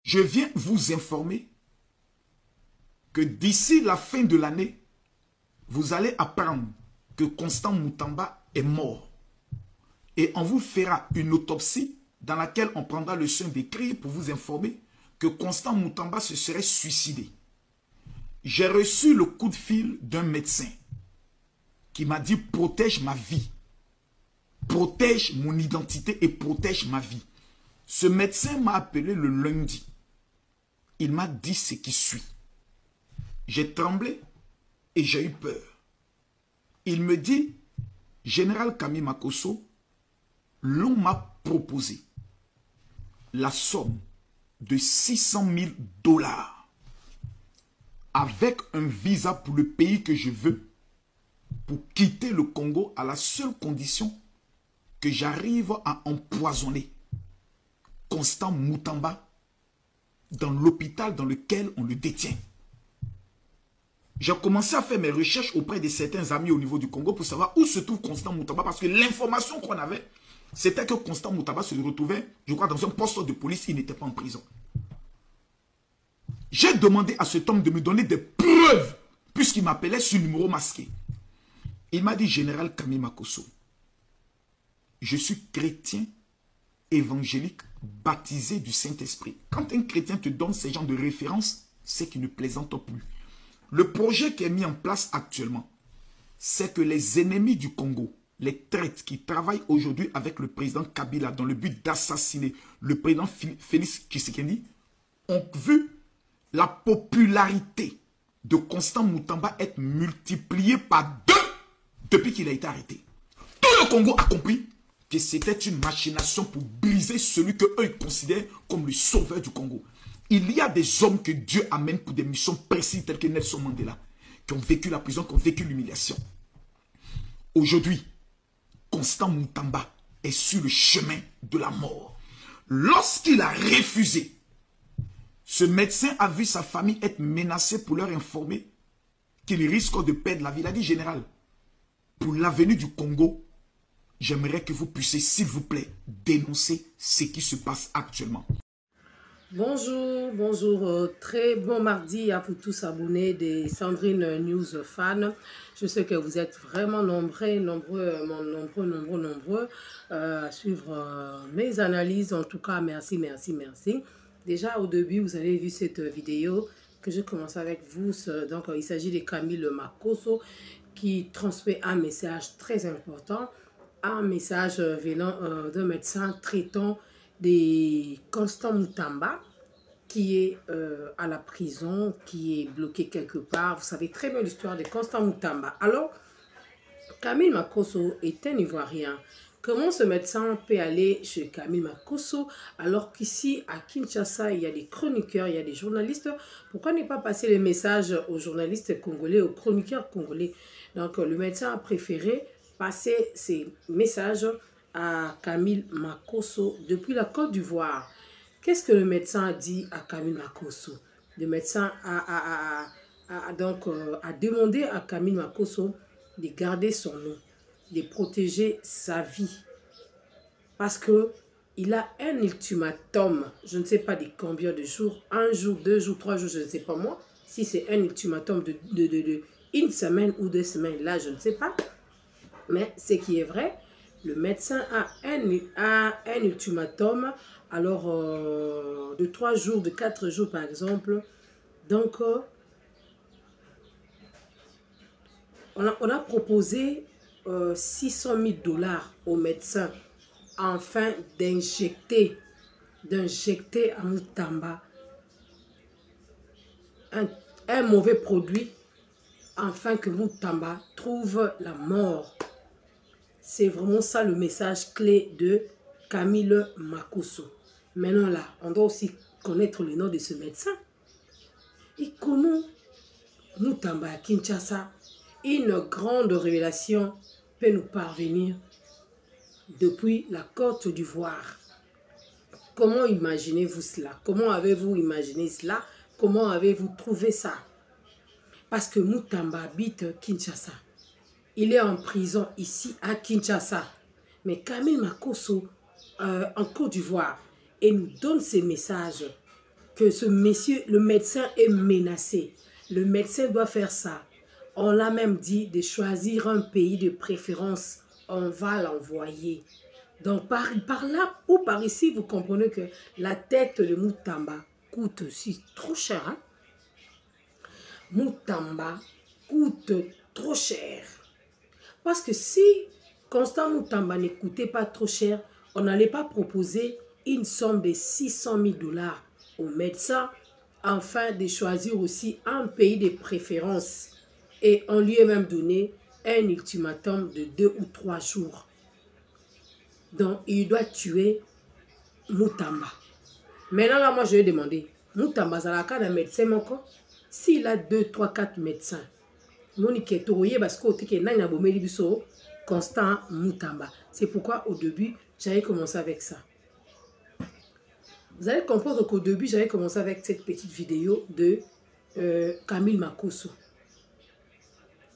Je viens vous informer que d'ici la fin de l'année, vous allez apprendre que Constant Moutamba est mort. Et on vous fera une autopsie dans laquelle on prendra le soin d'écrire pour vous informer que Constant Moutamba se serait suicidé. J'ai reçu le coup de fil d'un médecin qui m'a dit « Protège ma vie, protège mon identité et protège ma vie ». Ce médecin m'a appelé le lundi. Il m'a dit ce qui suit. J'ai tremblé et j'ai eu peur. Il me dit « Général Kami Makosso, l'on m'a proposé la somme de 600 000 $ avec un visa pour le pays que je veux pour quitter le Congo à la seule condition que j'arrive à empoisonner Constant Moutamba dans l'hôpital dans lequel on le détient. » J'ai commencé à faire mes recherches auprès de certains amis au niveau du Congo pour savoir où se trouve Constant Moutamba parce que l'information qu'on avait, c'était que Constant Moutamba se retrouvait, je crois, dans un poste de police, il n'était pas en prison. J'ai demandé à cet homme de me donner des preuves, puisqu'il m'appelait sur numéro masqué. Il m'a dit, Général Kami Makosso, je suis chrétien évangélique baptisé du Saint-Esprit. Quand un chrétien te donne ce genre de référence, c'est qu'il ne plaisante plus. Le projet qui est mis en place actuellement, c'est que les ennemis du Congo, les traîtres qui travaillent aujourd'hui avec le président Kabila dans le but d'assassiner le président Félix Tshisekedi, ont vu la popularité de Constant Moutamba être multipliée par 2 depuis qu'il a été arrêté. Tout le Congo a compris que c'était une machination pour briser celui qu'eux ils considèrent comme le sauveur du Congo. Il y a des hommes que Dieu amène pour des missions précises telles que Nelson Mandela, qui ont vécu la prison, qui ont vécu l'humiliation. Aujourd'hui, Constant Moutamba est sur le chemin de la mort. Lorsqu'il a refusé, ce médecin a vu sa famille être menacée pour leur informer qu'il risque de perdre la vie. Il a dit, général, pour l'avenir du Congo, j'aimerais que vous puissiez, s'il vous plaît, dénoncer ce qui se passe actuellement. Bonjour, bonjour, très bon mardi à vous tous abonnés des Sandrine News fans. Je sais que vous êtes vraiment nombreux à suivre mes analyses. En tout cas, merci. Déjà au début, vous avez vu cette vidéo que je commence avec vous. Donc, il s'agit de Camille Makosso qui transmet un message très important, un message venant d'un médecin traitant de Constant Moutamba qui est à la prison, qui est bloqué quelque part. Vous savez très bien l'histoire de Constant Moutamba. Alors, Camille Makosso est un Ivoirien. Comment ce médecin peut aller chez Camille Makosso alors qu'ici à Kinshasa, il y a des chroniqueurs, il y a des journalistes? Pourquoi ne pas passer les messages aux journalistes congolais, aux chroniqueurs congolais? Donc, le médecin a préféré passer ces messages à Camille Makosso depuis la Côte d'Ivoire. Qu'est-ce que le médecin a dit à Camille Makosso? Le médecin a demandé à Camille Makosso de garder son nom, de protéger sa vie. Parce qu'il a un ultimatum, je ne sais pas de combien de jours, 1 jour, 2 jours, 3 jours, je ne sais pas moi. Si c'est un ultimatum de 1 semaine ou 2 semaines, là je ne sais pas. Mais ce qui est vrai, le médecin a un ultimatum, alors de 3 jours, de 4 jours par exemple. Donc, on a proposé 600 000 $ au médecin afin d'injecter à Moutamba un mauvais produit afin que Moutamba trouve la mort. C'est vraiment ça le message clé de Camille Makosso. Maintenant là, on doit aussi connaître le nom de ce médecin. Et comment Moutamba à Kinshasa, une grande révélation peut nous parvenir depuis la Côte d'Ivoire. Comment imaginez-vous cela? Comment avez-vous imaginé cela? Comment avez-vous trouvé ça? Parce que Moutamba habite Kinshasa. Il est en prison ici à Kinshasa. Mais Camille Makosso en Côte d'Ivoire et nous donne ces messages que ce monsieur, le médecin est menacé. Le médecin doit faire ça. On l'a même dit de choisir un pays de préférence. On va l'envoyer. Donc, par là ou par ici, vous comprenez que la tête de Moutamba coûte aussi trop cher. Hein? Moutamba coûte trop cher. Parce que si Constant Moutamba ne coûtait pas trop cher, on n'allait pas proposer une somme de 600 000 $ aux médecins afin de choisir aussi un pays de préférence. Et on lui a même donné un ultimatum de 2 ou 3 jours. Donc, il doit tuer Moutamba. Maintenant, là, moi, je vais demander, Moutamba, ça la cas d'un médecin encore? S'il a 2, 3, 4 médecins, Constant Moutamba. C'est pourquoi, au début, j'avais commencé avec ça. Vous allez comprendre qu'au début, j'avais commencé avec cette petite vidéo de Camille Makosso.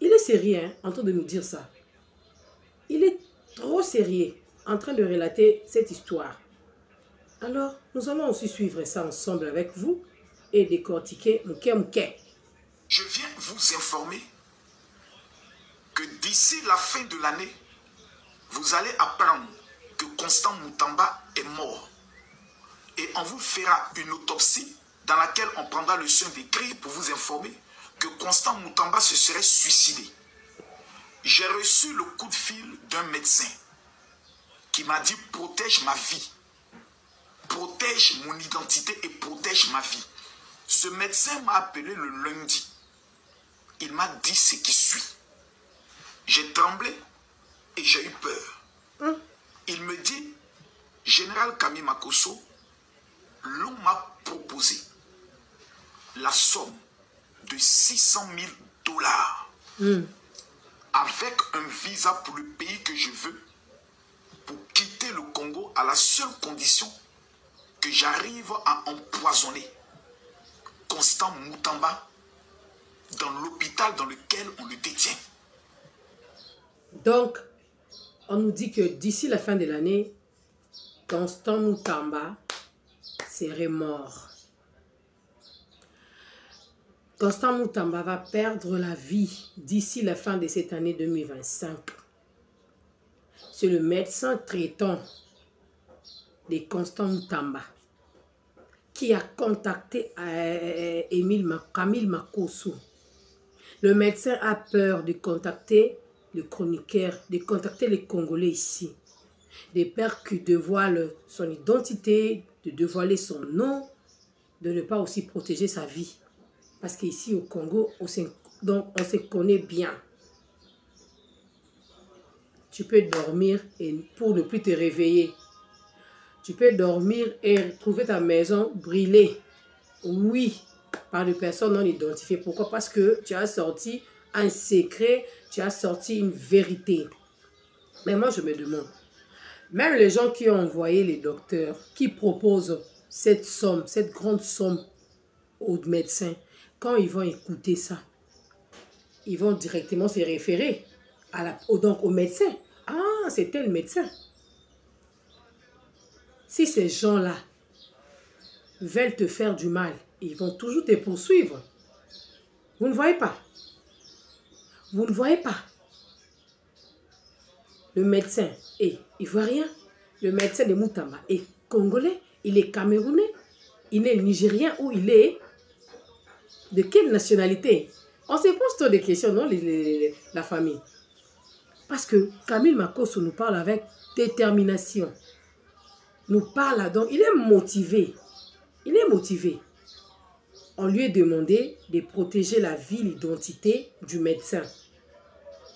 Il est sérieux, hein, en train de nous dire ça. Il est trop sérieux en train de relater cette histoire. Alors, nous allons aussi suivre ça ensemble avec vous et décortiquer Mouké Mouké. Je viens vous informer que d'ici la fin de l'année, vous allez apprendre que Constant Moutamba est mort. Et on vous fera une autopsie dans laquelle on prendra le soin d'écrire pour vous informer que Constant Moutamba se serait suicidé. J'ai reçu le coup de fil d'un médecin qui m'a dit « Protège ma vie, protège mon identité et protège ma vie ». Ce médecin m'a appelé le lundi. Il m'a dit ce qui suit. J'ai tremblé et j'ai eu peur. Il me dit « Général Camille Makosso, l'on m'a proposé la somme de 600 000 $ avec un visa pour le pays que je veux pour quitter le Congo à la seule condition que j'arrive à empoisonner Constant Moutamba dans l'hôpital dans lequel on le détient. » Donc, on nous dit que d'ici la fin de l'année, Constant Moutamba serait mort. Constant Moutamba va perdre la vie d'ici la fin de cette année 2025. C'est le médecin traitant de Constant Moutamba qui a contacté Camille Makosso. Le médecin a peur de contacter le chroniqueur, de contacter les Congolais ici, de peur qu'il dévoile son identité, de dévoiler son nom, de ne pas aussi protéger sa vie. Parce qu'ici au Congo, on se connaît bien. Tu peux dormir et pour ne plus te réveiller. Tu peux dormir et trouver ta maison brûlée. Oui, par des personnes non identifiées. Pourquoi? Parce que tu as sorti un secret, tu as sorti une vérité. Mais moi, je me demande, même les gens qui ont envoyé les docteurs, qui proposent cette somme, cette grande somme aux médecins, quand ils vont écouter ça, ils vont directement se référer donc au médecin. Ah, c'était le médecin. Si ces gens-là veulent te faire du mal, ils vont toujours te poursuivre. Vous ne voyez pas? Vous ne voyez pas? Le médecin est ivoirien, le médecin de Moutamba est congolais, il est camerounais, il est nigérien ou il est de quelle nationalité? On se pose trop de questions, non, la famille. Parce que Camille Makosso nous parle avec détermination. Nous parle donc, il est motivé. Il est motivé. On lui a demandé de protéger la vie, l'identité du médecin.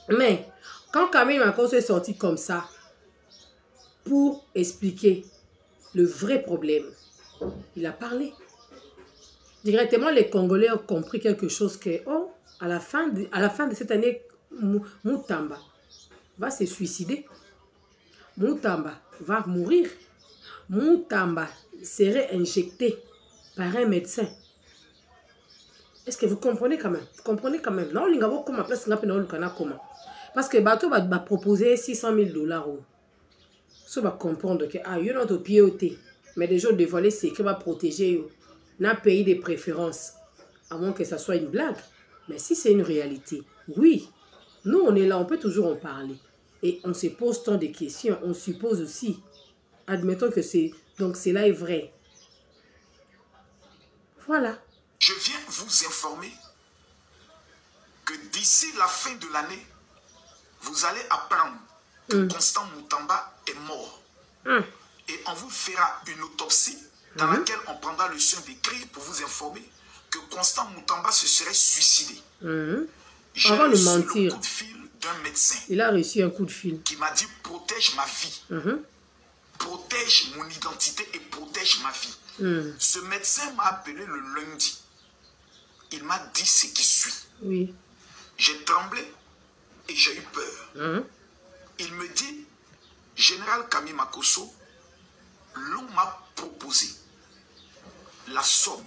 Mais quand Camille Makosso est sorti comme ça, pour expliquer le vrai problème, il a parlé. Directement, les Congolais ont compris quelque chose que, oh, à la fin de cette année, Moutamba va se suicider. Moutamba va mourir. Moutamba serait injecté par un médecin. Est-ce que vous comprenez quand même? Vous comprenez quand même? Non, il y a comment place comment? Parce que bateau va proposer 600 000 $. Ça va comprendre que ah, il y a notre pied. Mais des gens dévoilés, c'est qui va protéger. un pays de préférence, à moins que ça soit une blague. Mais si c'est une réalité, oui, nous on est là, on peut toujours en parler. Et on se pose tant de questions, on suppose aussi. Admettons que donc cela est vrai. Voilà. Je viens vous informer que d'ici la fin de l'année, vous allez apprendre que Constant Moutamba est mort. Et on vous fera une autopsie dans laquelle on prendra le soin d'écrire pour vous informer que Constant Moutamba se serait suicidé. J'ai reçu le coup de fil d'un médecin. Il a reçu un coup de fil. Qui m'a dit protège ma vie. Protège mon identité et protège ma vie. Ce médecin m'a appelé le lundi. Il m'a dit ce qui suit. Oui. J'ai tremblé et j'ai eu peur. Il me dit, Général Kami Makosso, l'on m'a proposé la somme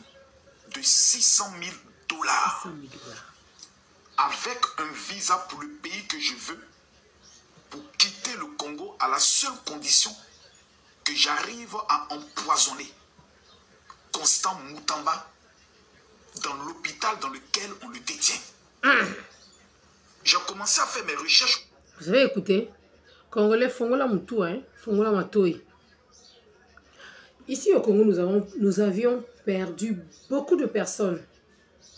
de 600 000 dollars avec un visa pour le pays que je veux pour quitter le Congo à la seule condition que j'arrive à empoisonner Constant Moutamba dans l'hôpital dans lequel on le détient. J'ai commencé à faire mes recherches. Vous avez écouté? Congolais, Fongola Moutou, hein? Fongola Matoi. Ici au Congo, nous avions perdu beaucoup de personnes,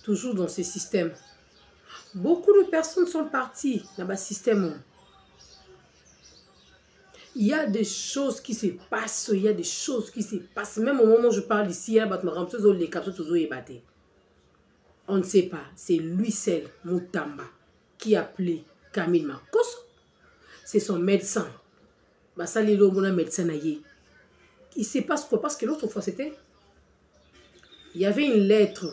toujours dans ce système. Beaucoup de personnes sont parties dans le système. Il y a des choses qui se passent, il y a des choses qui se passent. Même au moment où je parle ici, il y a des choses. On ne sait pas, c'est lui seul, Moutamba, qui a appelé Camille Makosso. C'est son médecin. Il se passe quoi? Parce que l'autre fois, c'était... Il y avait une lettre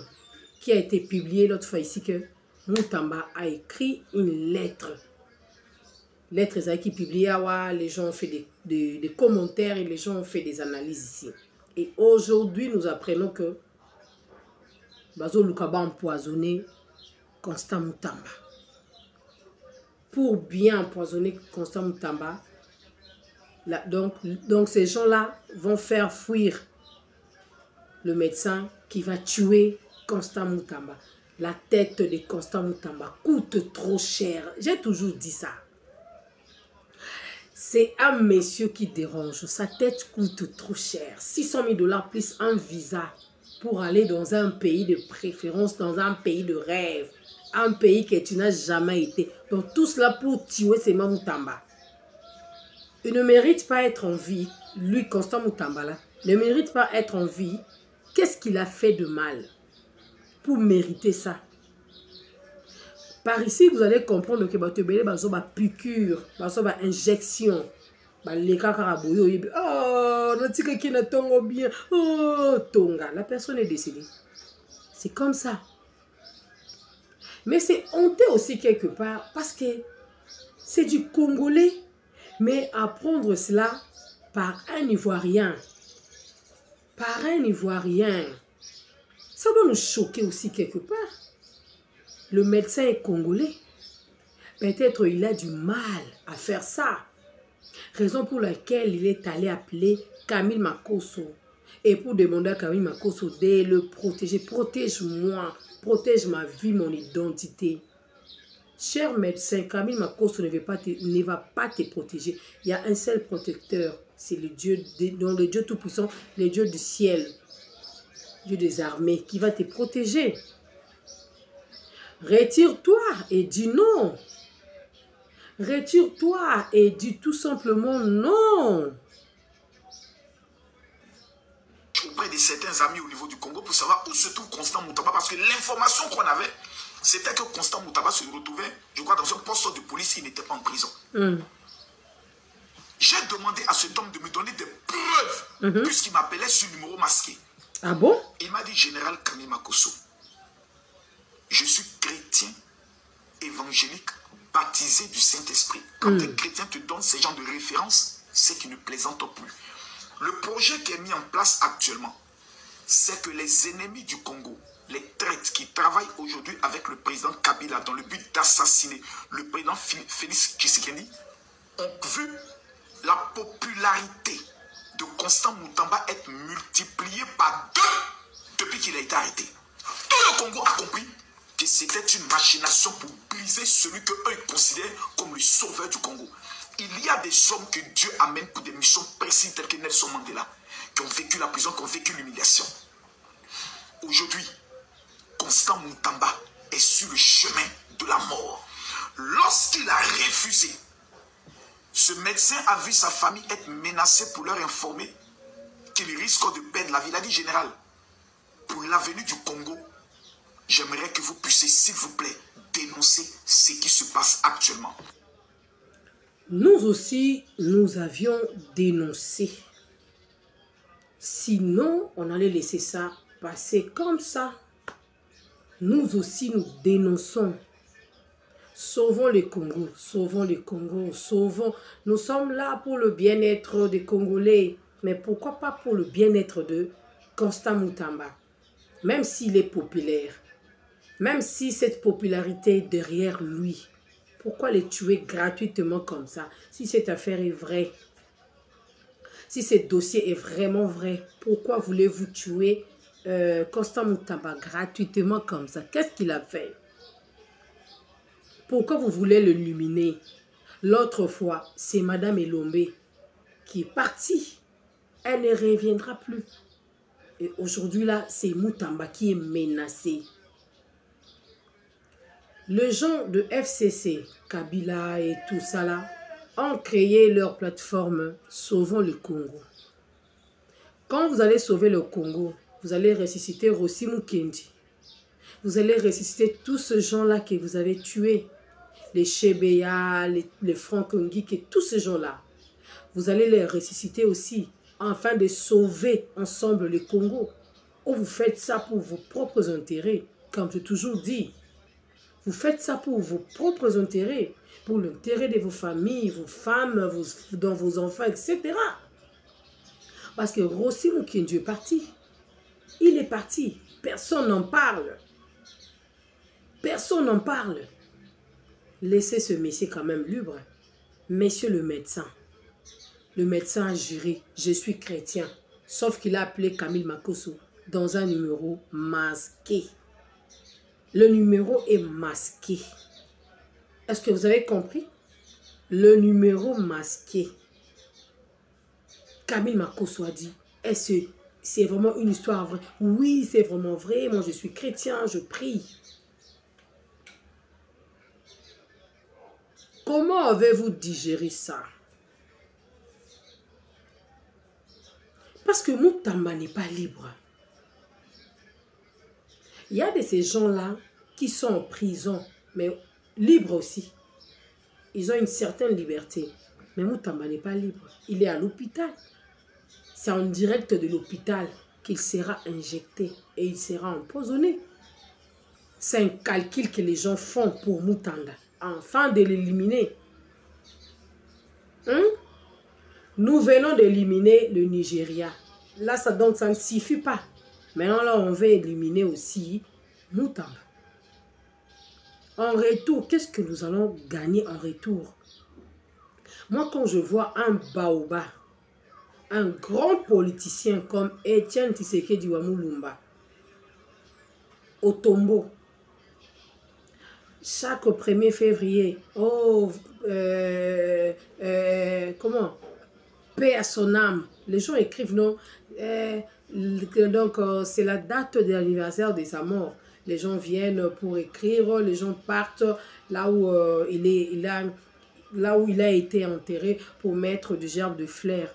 qui a été publiée l'autre fois ici que Moutamba a écrit une lettre. Lettre qui publiée, les gens ont fait des commentaires et les gens ont fait des analyses ici. Et aujourd'hui, nous apprenons que Bazo Lukaba a empoisonné Constant Moutamba. Pour bien empoisonner Constant Moutamba, donc ces gens-là vont faire fuir le médecin qui va tuer Constant Moutamba. La tête de Constant Moutamba coûte trop cher. J'ai toujours dit ça. C'est un monsieur qui dérange. Sa tête coûte trop cher. 600 000 dollars plus un visa pour aller dans un pays de préférence, dans un pays de rêve. Un pays que tu n'as jamais été. Donc tout cela pour tuer ces Moutamba. Il ne mérite pas être en vie. Lui, Constant Moutamba, là, ne mérite pas être en vie. Qu'est-ce qu'il a fait de mal pour mériter ça? Par ici, vous allez comprendre que vous avez une piqûre, une injection. La personne est décédée. C'est comme ça. Mais c'est honteux aussi quelque part parce que c'est du Congolais. Mais apprendre cela par un Ivoirien. Par un Ivoirien. Ça doit nous choquer aussi quelque part. Le médecin est congolais. Peut-être il a du mal à faire ça. Raison pour laquelle il est allé appeler Camille Makosso. Et pour demander à Camille Makosso de le protéger. Protège-moi. Protège ma vie, mon identité. Cher médecin, Camille Makosso ne va pas te protéger. Il y a un seul protecteur. C'est le Dieu, le Dieu Tout-Puissant, le Dieu du ciel. Dieu des armées qui va te protéger. Retire-toi et dis non. Retire-toi et dis tout simplement non. Auprès de certains amis au niveau du Congo pour savoir où se trouve Constant Moutamba parce que l'information qu'on avait, c'était que Constant Moutamba se retrouvait, je crois, dans un poste de police, il n'était pas en prison. J'ai demandé à cet homme de me donner des preuves puisqu'il m'appelait sur le numéro masqué. Ah bon? Il m'a dit, Général Kami Makosso, je suis chrétien évangélique baptisé du Saint-Esprit. Quand un chrétien te donne ces genres de références, c'est qu'il ne plaisante plus. Le projet qui est mis en place actuellement, c'est que les ennemis du Congo, les traîtres qui travaillent aujourd'hui avec le président Kabila dans le but d'assassiner le président Félix Tshisekedi, ont vu la popularité de Constant Moutamba être multipliée par 2 de depuis qu'il a été arrêté. Tout le Congo a compris que c'était une machination pour briser celui qu'eux considèrent comme le sauveur du Congo. Il y a des hommes que Dieu amène pour des missions précises telles que Nelson Mandela, qui ont vécu la prison, qui ont vécu l'humiliation. Aujourd'hui, Constant Mutamba est sur le chemin de la mort. Lorsqu'il a refusé, ce médecin a vu sa famille être menacée pour leur informer qu'il risque de perdre la vie. Il a dit, général, pour l'avenir du Congo, j'aimerais que vous puissiez, s'il vous plaît, dénoncer ce qui se passe actuellement. Nous aussi, nous avions dénoncé. Sinon, on allait laisser ça passer comme ça. Nous aussi, nous dénonçons. Sauvons le Congo, sauvons le Congo, sauvons. Nous sommes là pour le bien-être des Congolais. Mais pourquoi pas pour le bien-être de Constant Mutamba? Même s'il est populaire, même si cette popularité est derrière lui, pourquoi les tuer gratuitement comme ça? Si cette affaire est vraie, si ce dossier est vraiment vrai, pourquoi voulez-vous tuer Constant Mutamba gratuitement comme ça? Qu'est-ce qu'il a fait? Pourquoi vous voulez le luminer? L'autre fois, c'est Madame Elombe qui est partie. Elle ne reviendra plus. Et aujourd'hui, là, c'est Mutamba qui est menacé. Les gens de FCC, Kabila et tout ça là, ont créé leur plateforme Sauvons le Congo. Quand vous allez sauver le Congo, vous allez ressusciter Rossi Mukendi. Vous allez ressusciter tous ces gens-là que vous avez tués. Les Chebeya, les Franck Ngik et tous ces gens-là. Vous allez les ressusciter aussi, afin de sauver ensemble le Congo. Ou vous faites ça pour vos propres intérêts, comme j'ai toujours dit. Vous faites ça pour vos propres intérêts, pour l'intérêt de vos familles, vos femmes, dans vos enfants, etc. Parce que Rossi Mukendi est parti. Il est parti. Personne n'en parle. Personne n'en parle. Laissez ce monsieur quand même libre. Monsieur le médecin. Le médecin a juré, je suis chrétien. Sauf qu'il a appelé Camille Makosso dans un numéro masqué. Le numéro est masqué. Est-ce que vous avez compris? Le numéro masqué. Camille Makosso a dit, est-ce que c'est vraiment une histoire vraie? Oui, c'est vraiment vrai. Moi, je suis chrétien, je prie. Comment avez-vous digéré ça? Parce que Mutamba n'est pas libre. Il y a de ces gens-là qui sont en prison, mais libres aussi. Ils ont une certaine liberté. Mais Mutamba n'est pas libre. Il est à l'hôpital. C'est en direct de l'hôpital qu'il sera injecté et il sera empoisonné. C'est un calcul que les gens font pour Mutamba, afin de l'éliminer. Nous venons d'éliminer le Nigeria. Là, donc, ça ne suffit pas. Maintenant, là, on veut éliminer aussi Mutamba. En retour, qu'est-ce que nous allons gagner en retour? Moi, quand je vois un baoba, un grand politicien comme Etienne Tshisekedi Wamulumba, au tombeau, chaque 1er février, comment? Paix à son âme. Les gens écrivent, non? Donc, c'est la date de l'anniversaire de sa mort. Les gens viennent pour écrire, les gens partent là où, là où il a été enterré pour mettre du gerbe de fleurs.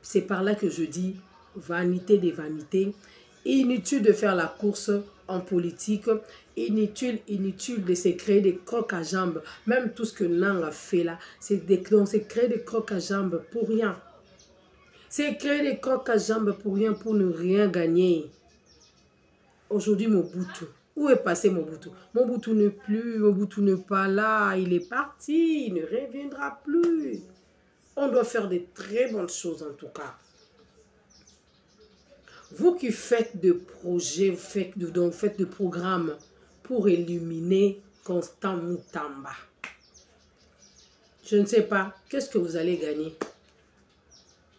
C'est par là que je dis, vanité des vanités. Inutile de faire la course en politique. Inutile de se créer des crocs à jambes. Même tout ce que Nang a fait là, c'est créer des crocs à jambes pour rien. C'est créer des crocs à jambes pour rien, pour ne rien gagner. Aujourd'hui, Mobutu. Où est passé Mobutu? Mobutu n'est plus, Mobutu n'est pas là. Il est parti, il ne reviendra plus. On doit faire de très bonnes choses en tout cas. Vous qui faites de projets, faites de programmes pour éliminer Constant Mutamba. Je ne sais pas, qu'est-ce que vous allez gagner?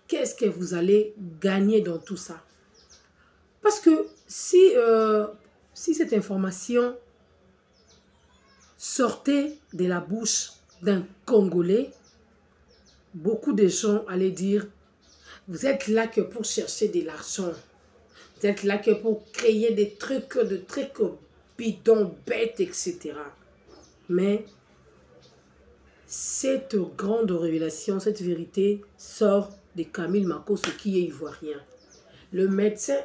Qu'est-ce que vous allez gagner dans tout ça? Parce que si cette information sortait de la bouche d'un Congolais, beaucoup de gens allaient dire, vous êtes là que pour chercher de l'argent. Vous êtes là que pour créer des trucs bidons, bêtes, etc. Mais cette grande révélation, cette vérité sort de Camille Makosso qui est ivoirien. Le médecin,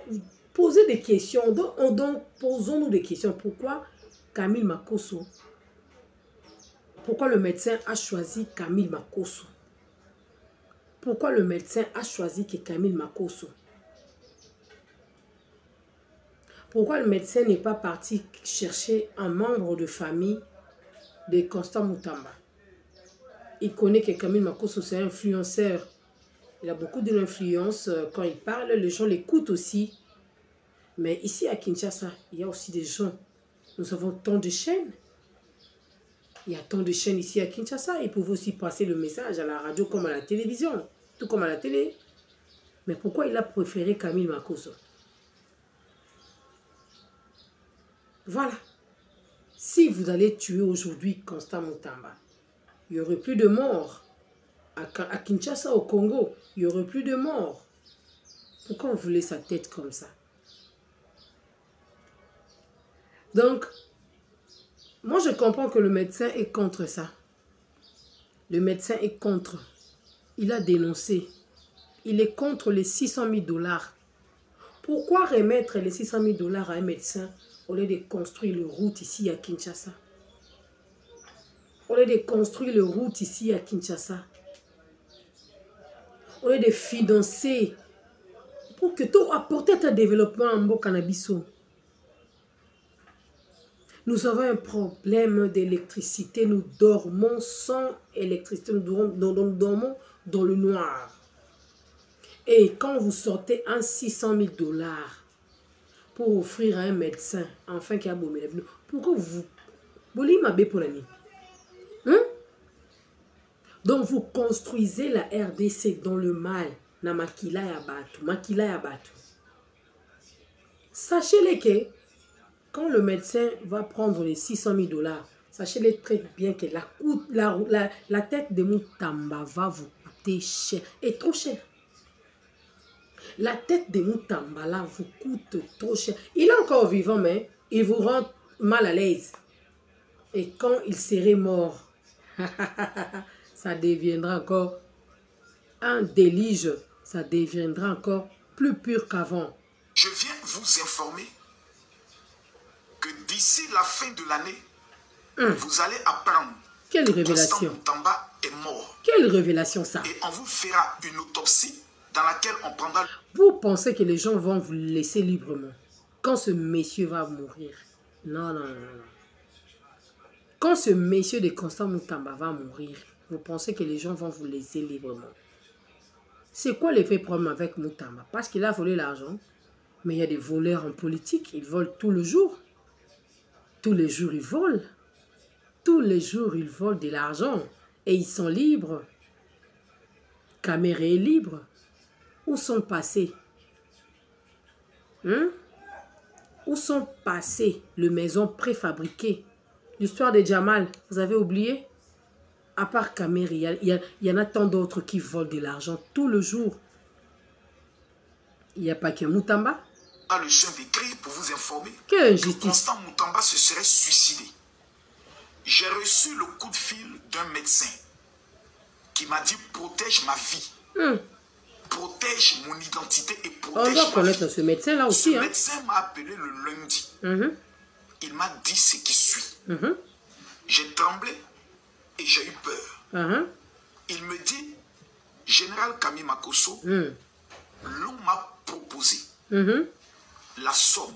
posez des questions, donc posons-nous des questions. Pourquoi Camille Makosso? Pourquoi le médecin a choisi Camille Makosso? Pourquoi le médecin a choisi que Camille Makosso? Pourquoi le médecin n'est pas parti chercher un membre de famille de Constant Moutamba? Il connaît que Camille Makosso, c'est un influenceur. Il a beaucoup d'influence. Quand il parle, les gens l'écoutent aussi. Mais ici à Kinshasa, il y a aussi des gens. Nous avons tant de chaînes. Il y a tant de chaînes ici à Kinshasa. Ils peuvent aussi passer le message à la radio comme à la télévision. Tout comme à la télé. Mais pourquoi il a préféré Camille Makosso? Voilà. Si vous allez tuer aujourd'hui Constant Moutamba, il n'y aurait plus de morts. À Kinshasa, au Congo, il n'y aurait plus de morts. Pourquoi vous voulez sa tête comme ça? Donc, moi je comprends que le médecin est contre ça. Le médecin est contre. Il a dénoncé. Il est contre les 600 000 $. Pourquoi remettre les 600 000 $ à un médecin au lieu de construire une route ici à Kinshasa? Au lieu de construire une route ici à Kinshasa. Au lieu de financer pour que tout apporte un développement en Bokanabiso. Nous avons un problème d'électricité. Nous dormons sans électricité. Nous dormons dans le noir. Et quand vous sortez un 600 000 $ pour offrir à un médecin, enfin qui a beau, pourquoi vous voulez m'abbé pour l'année? Donc vous construisez la RDC dans le mal. Na makila ya batu. Makila ya batu. Sachez-le que quand le médecin va prendre les 600 000 $, sachez-le très bien que la tête de Moutamba va vous coûter cher. Et trop cher. La tête de Moutamba là vous coûte trop cher. Il est encore vivant, mais il vous rend mal à l'aise. Et quand il serait mort, ça deviendra encore un délige. Ça deviendra encore plus pur qu'avant. Je viens vous informer que d'ici la fin de l'année, vous allez apprendre quelle révélation. Constant Moutamba est mort. Quelle révélation ça. Et on vous fera une autopsie dans laquelle on prendra... Vous pensez que les gens vont vous laisser librement quand ce monsieur va mourir? Non, non, non, non. Quand ce monsieur de Constant Moutamba va mourir, vous pensez que les gens vont vous laisser librement? C'est quoi l'effet problème avec Moutamba? Parce qu'il a volé l'argent. Mais il y a des voleurs en politique. Ils volent tout le jour. Tous les jours, ils volent. Tous les jours, ils volent de l'argent. Et ils sont libres. Caméré est libre. Où sont passés? Où sont passées les maisons préfabriquées? L'histoire de Jamal, vous avez oublié? À part Caméré, il y en a tant d'autres qui volent de l'argent tout le jour. Il n'y a pas que Moutamba. Le chien d'écrit pour vous informer que Constant Moutamba se serait suicidé. J'ai reçu le coup de fil d'un médecin qui m'a dit protège ma vie, protège mon identité et protège on va connaître ce médecin là aussi. Ce médecin m'a appelé le lundi. Il m'a dit ce qui suit. J'ai tremblé et j'ai eu peur. Il me dit, Général Camille Makosso, l'on m'a proposé la somme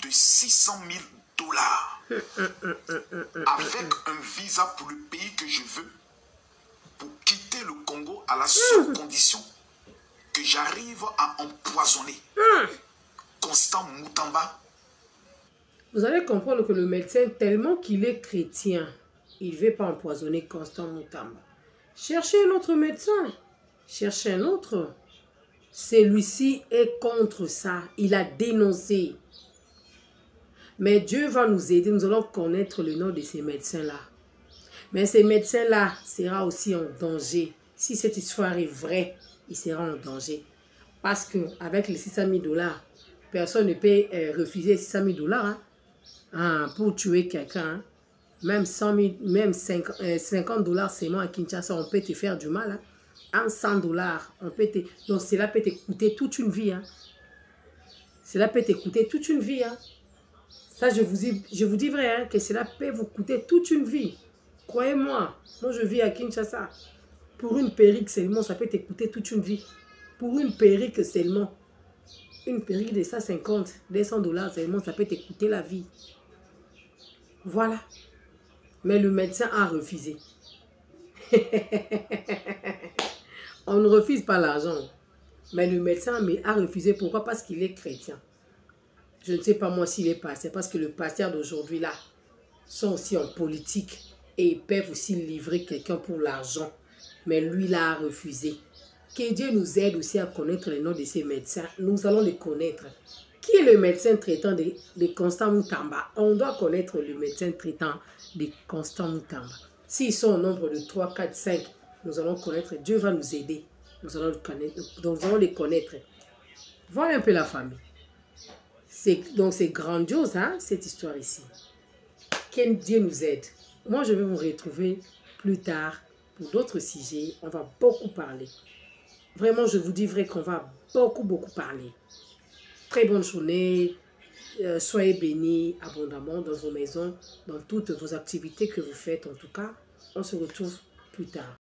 de 600 000 $ avec un visa pour le pays que je veux pour quitter le Congo à la seule condition que j'arrive à empoisonner Constant Moutamba. Vous allez comprendre que le médecin, tellement qu'il est chrétien, il ne veut pas empoisonner Constant Moutamba. Cherchez un autre médecin. Cherchez un autre. Celui-ci est contre ça. Il a dénoncé. Mais Dieu va nous aider. Nous allons connaître le nom de ces médecins-là. Mais ces médecins-là seront aussi en danger. Si cette histoire est vraie, ils seront en danger. Parce qu'avec les 600 000 $, personne ne peut refuser 600 000 $, pour tuer quelqu'un. Hein. Même 100 000, même 50 $ seulement à Kinshasa, on peut te faire du mal. Hein. En 100 $, on peut te... Donc cela peut te coûter toute une vie. Hein. Cela peut te coûter toute une vie. Hein. Ça, je vous dis vrai, hein, que cela peut vous coûter toute une vie. Croyez-moi, moi je vis à Kinshasa. Pour une perruque seulement, ça peut te coûter toute une vie. Pour une perruque seulement, une perruque de 150, 200 $ seulement, ça peut te coûter la vie. Voilà. Mais le médecin a refusé. On ne refuse pas l'argent. Mais le médecin a refusé. Pourquoi? Parce qu'il est chrétien. Je ne sais pas moi s'il est pasteur. Parce que le pasteur d'aujourd'hui là sont aussi en politique. Et ils peuvent aussi livrer quelqu'un pour l'argent. Mais lui là a refusé. Que Dieu nous aide aussi à connaître les noms de ces médecins. Nous allons les connaître. Qui est le médecin traitant de Constant Mutamba? On doit connaître le médecin traitant de Constant Mutamba. S'ils sont au nombre de 3, 4, 5, nous allons connaître. Dieu va nous aider. Nous allons les connaître. Voilà un peu la famille. Donc c'est grandiose, hein, cette histoire ici. Que Dieu nous aide. Moi, je vais vous retrouver plus tard pour d'autres sujets. On va beaucoup parler. Vraiment, je vous dis vrai qu'on va beaucoup parler. Très bonne journée. Soyez bénis abondamment dans vos maisons, dans toutes vos activités que vous faites. En tout cas, on se retrouve plus tard.